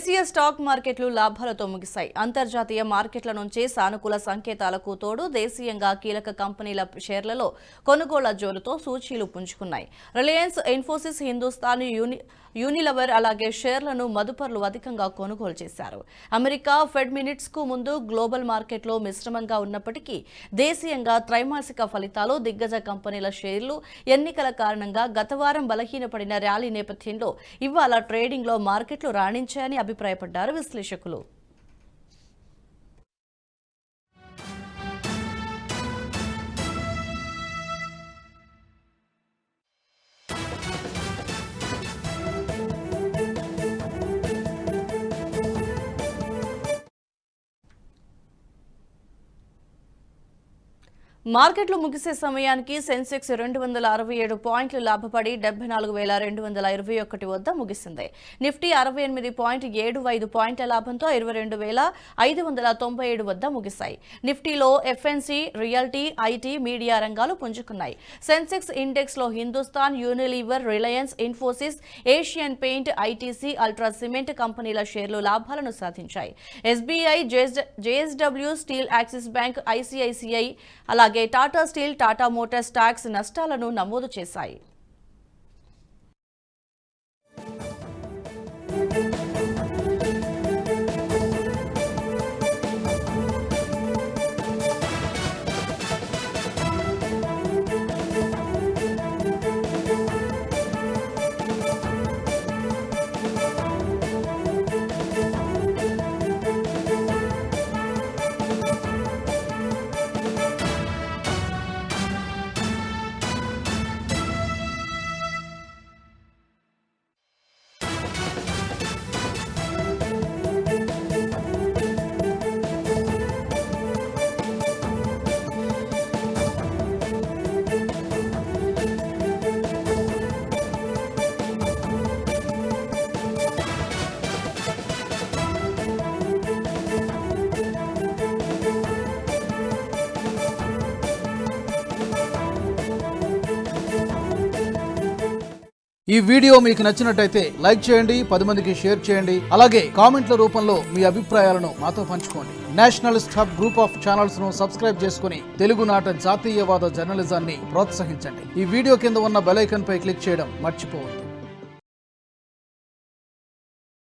దేశీయ స్టాక్ మార్కెట్లు లాభాలతో ముగిశాయి. అంతర్జాతీయ మార్కెట్ల నుంచి సానుకూల సంకేతాలకు తోడు దేశీయంగా కీలక కంపెనీల షేర్లలో కొనుగోళ్ల జోరుతో సూచీలు పుంజుకున్నాయి. రిలయన్స్, ఇన్ఫోసిస్, హిందుస్థాన్ యూనిలివర్ అలాగే షేర్లను మదుపర్లు అధికంగా కొనుగోలు చేశారు. అమెరికా ఫెడ్ మినిట్స్ కు ముందు గ్లోబల్ మార్కెట్లో మిశ్రమంగా ఉన్నప్పటికీ దేశీయంగా త్రైమాసిక ఫలితాలు, దిగ్గజ కంపెనీల షేర్లు ఎన్నికల కారణంగా గత వారం బలహీనపడిన ర్యాలీ నేపథ్యంలో ఇవాళ ట్రేడింగ్లో మార్కెట్లు రాణించాయని అభిప్రాయపడ్డారు విశ్లేషకులు. మార్కెట్లు ముగిసే సమయానికి సెన్సెక్స్ 267 పాయింట్లు లాభపడి 74,221 వద్ద ముగిసింది. నిఫ్టీ 68.75 పాయింట్ల లాభంతో 22,597 వద్ద ముగిశాయి. నిఫ్టీలో ఎఫ్ఎన్సీ, రియల్టీ, ఐటీ, మీడియా రంగాలు పుంజుకున్నాయి. సెన్సెక్స్ ఇండెక్స్ లో Hindustan Unilever, Reliance, Infosys, Asian Paint, ITC, Ultra cement కంపెనీల షేర్లు లాభాలను సాధించాయి. SBI, JSW steel, Axis bank, ICICI అలాగే Tata steel, Tata Motors stocks నష్టాలను నమోదు చేశాయి. ఈ వీడియో మీకు నచ్చినట్టయితే లైక్ చేయండి, 10 మందికి షేర్ చేయండి. అలాగే కామెంట్ల రూపంలో మీ అభిప్రాయాలను మాతో పంచుకోండి. Nationalist hub group of channels ను సబ్స్క్రైబ్ చేసుకుని తెలుగునాట జాతీయవాద జర్నలిజాన్ని ప్రోత్సహించండి. ఈ వీడియో కింద ఉన్న బెల్ ఐకాన్ పై క్లిక్ చేయడం మర్చిపోవద్దు.